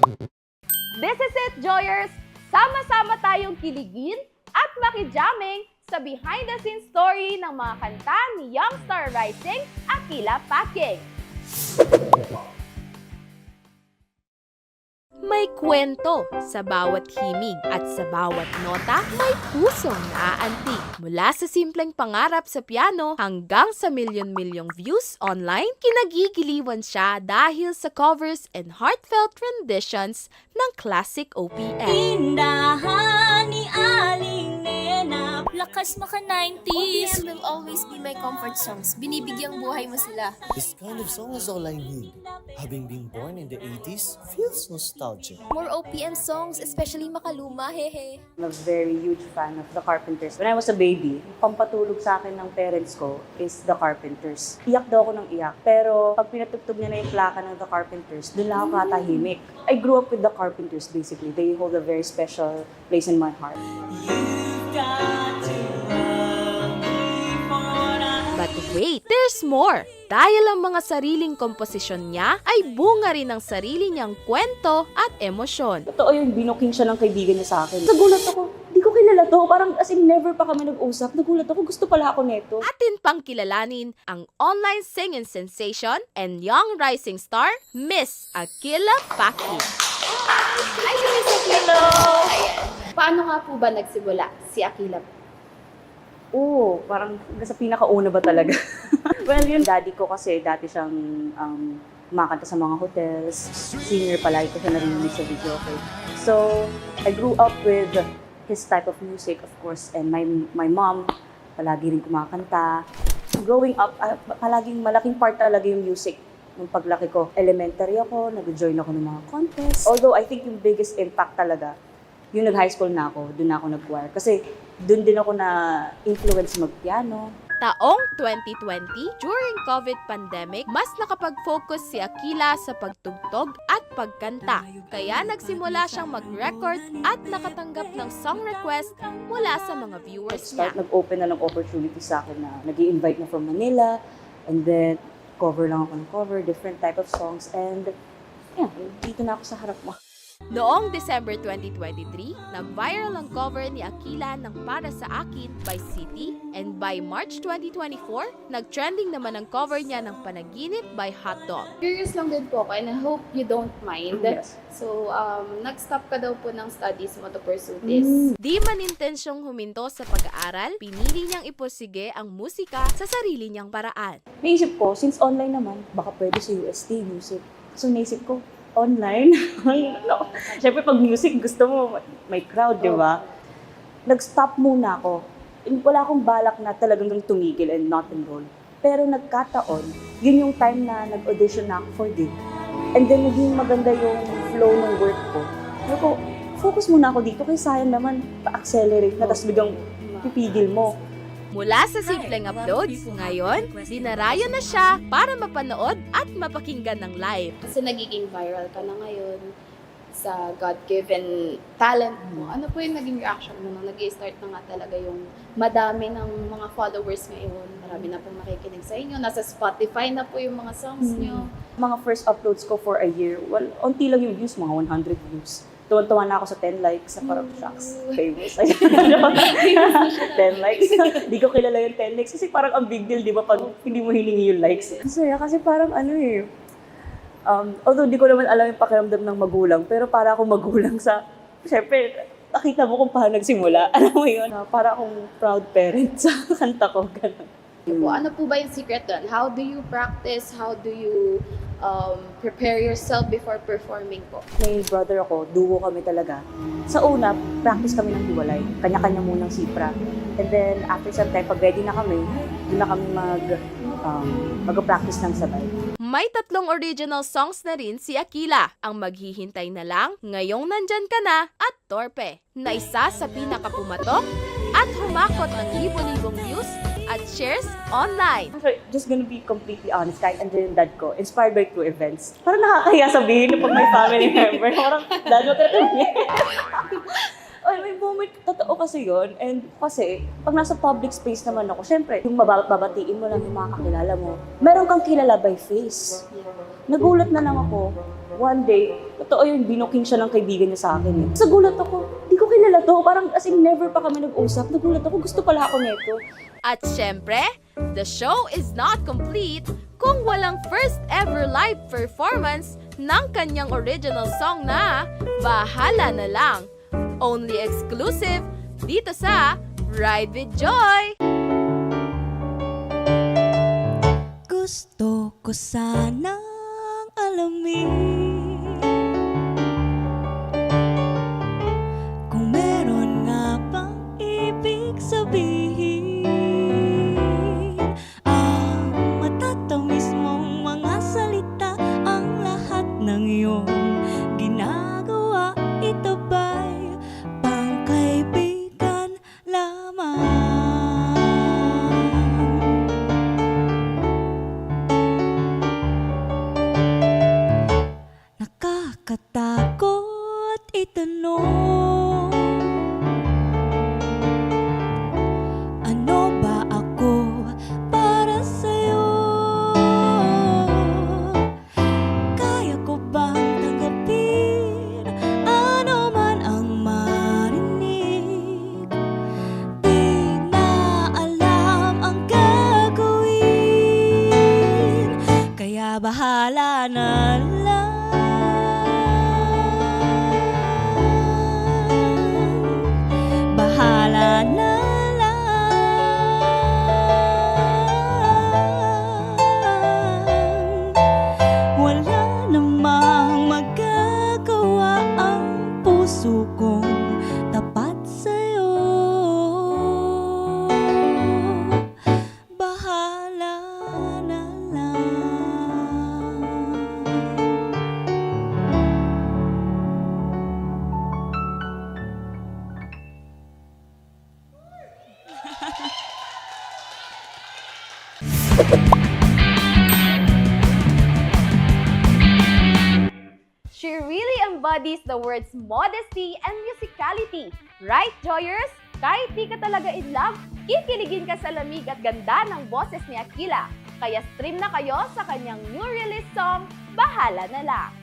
This is it, Joyers! Sama-sama tayong kiligin at makijaming sa behind-the-scenes story ng mga kanta ni Young Star Rising Akila Packing. May kwento sa bawat himig at sa bawat nota, may pusong naaantig. Mula sa simpleng pangarap sa piano hanggang sa milyon-milyong views online, kinagigiliwan siya dahil sa covers and heartfelt renditions ng classic OPM. Tindahan ni Aling Nena, lakas maka 90s. OPM will always be my comfort songs. Binibigyang buhay mo sila. This kind of song is all I need. Having been born in the 80s feels nostalgic. More OPM songs, especially makaluma, hehe. I'm a very huge fan of The Carpenters. When I was a baby, pampatulog sa akin ng parents ko is The Carpenters. Iyak daw ako ng iyak. Pero pag pinatugtog niya na yung plaka ng The Carpenters, doon lang ako katahimik. I grew up with The Carpenters basically. They hold a very special place in my heart. But wait, there's more! Dahil ang mga sariling komposisyon niya ay bunga rin ng sarili niyang kwento at emosyon. Totoo yung binuking siya ng kaibigan niya sa akin. Nagulat ako. Di ko kilala to. Parang as in never pa kami nag-usap. Nagulat ako. Gusto pala ako neto. Atin pang kilalanin ang online singing sensation and young rising star, Miss Akila Packing. Hi, Miss Akila! Paano nga po ba nagsimula si Akila? Oo, parang sa pinakauna ba talaga? Well, yung daddy ko kasi dati siyang kumakanta sa mga hotels. Singer palagi ko siya narinig sa video. Okay? So, I grew up with his type of music, of course, and my mom palagi rin kumakanta. Growing up, palaging malaking part talaga yung music. Nung paglaki ko, elementary ako, nag-join ako ng mga contests. Although, I think yung biggest impact talaga, yung nag-high school na ako, doon na ako nag-choir. Kasi doon din ako na-influence mag-piano. Taong 2020, during COVID pandemic, mas nakapag-focus si Akila sa pagtugtog at pagkanta. Kaya nagsimula siyang mag-record at nakatanggap ng song request mula sa mga viewers niya. Nag-open na ng opportunity sa akin na nag-i-invite na from Manila. And then, cover lang ako ng cover, different type of songs. And, yeah, dito na ako sa harap mo. Noong December 2023, nag-viral ang cover ni Akila ng Para Sa Akin by City, and by March 2024, nag-trending naman ang cover niya ng Panaginip by Hotdog. Curious lang din po ako and I hope you don't mind. Yes. So, nag-stop ka daw po ng studies mo to pursue this. Di man intensyong huminto sa pag-aaral, pinili niyang ipursige ang musika sa sarili niyang paraan. Naisip ko, since online naman, baka pwede sa UST music. So, naisip ko, online? Siyempre, pag music, gusto mo, may crowd, di ba? Nag-stop muna ako. Wala akong balak na talagang tumigil and not enroll. Pero nagkataon, yun yung time na nag-audition na ako for DIG. And then, naging maganda yung flow ng work ko. Sabi ko, focus muna ako dito, kaya sayang naman, pa-accelerate na, tapos biglang pipigil mo. Mula sa simpleng uploads, ngayon, dinarayo na siya para mapanood at mapakinggan ng live. Kasi nagiging viral ka na ngayon sa God-given talent mo. Ano po yung naging reaction mo nung nag-i-start na nga talaga yung madami ng mga followers ngayon? Marami na pong nakikinig sa inyo. Nasa Spotify na po yung mga songs nyo. Mga first uploads ko for a year, well, unti lang yung views, mga 100 views. Tuwan-tuwa na ako sa 10 likes, sa parang shocks. Famous. 10 likes. Di ko kilala yung 10 likes kasi parang ang big deal, di ba, pag hindi mo hiningi yung likes. Masaya kasi parang ano eh. Although di ko naman alam yung pakiramdam ng magulang, pero para akong magulang sa, syempre, nakita mo kung paano nagsimula. Alam mo yun, para akong proud parent sa kanta ko. Ganun. Ano po ba yung secret doon? How do you practice? How do you prepare yourself before performing po? May brother ako, duo kami talaga. Sa una, practice kami ng hiwalay. Kanya-kanya munang sipra. And then, after some time, pag ready na kami, doon na kami mag-practice ng sabay. May 3 original songs na rin si Akila, ang Maghihintay Na Lang, Ngayong Nandyan Ka Na, at Torpe, na isa sa pinakapumatok at humakot ng libo-libong views at shares online. So, just gonna be completely honest, kahit andyan yung dad ko, inspired by true events. Parang nakakaya sabihin pag may family member. Parang, dad, wag ka na tumingin. Oh, may totoo kasi yun. And kasi, pag nasa public space naman ako, syempre, yung babatiin mo lang yung mga kakilala mo. Meron kang kilala by face. Nagulat na lang ako. One day, totoo yun, binuking siya ng kaibigan niya sa akin eh. Sa gulat ako, di ko kilala to. Parang as in never pa kami nag-usap. Nagulat ako, gusto pala ako nito. At syempre, the show is not complete kung walang first ever live performance ng kanyang original song na Bahala na Lang. Only exclusive dito sa Ride with Joy! Gusto ko sanang alamin kung meron nga bang ibig sabihin ang matatamis mong mga salita, ang lahat ng iyong ginagawa, ito ba'y pangkaibigan lamang? Nakakatakot itanong, ano ba ako para sa'yo? Kaya ko bang tanggapin ano man ang marinig? Di na alam ang gagawin, kaya bahala na lang. Bahala na lang. Wala namang magagawa ang puso kong tapat sa'yo. Bahala na lang. She really embodies the words modesty and musicality. Right, Joyers? Kahit di ka talaga in love, kikiligin ka sa lamig at ganda ng boses ni Aquila. Kaya stream na kayo sa kanyang new release song, Bahala na Lang.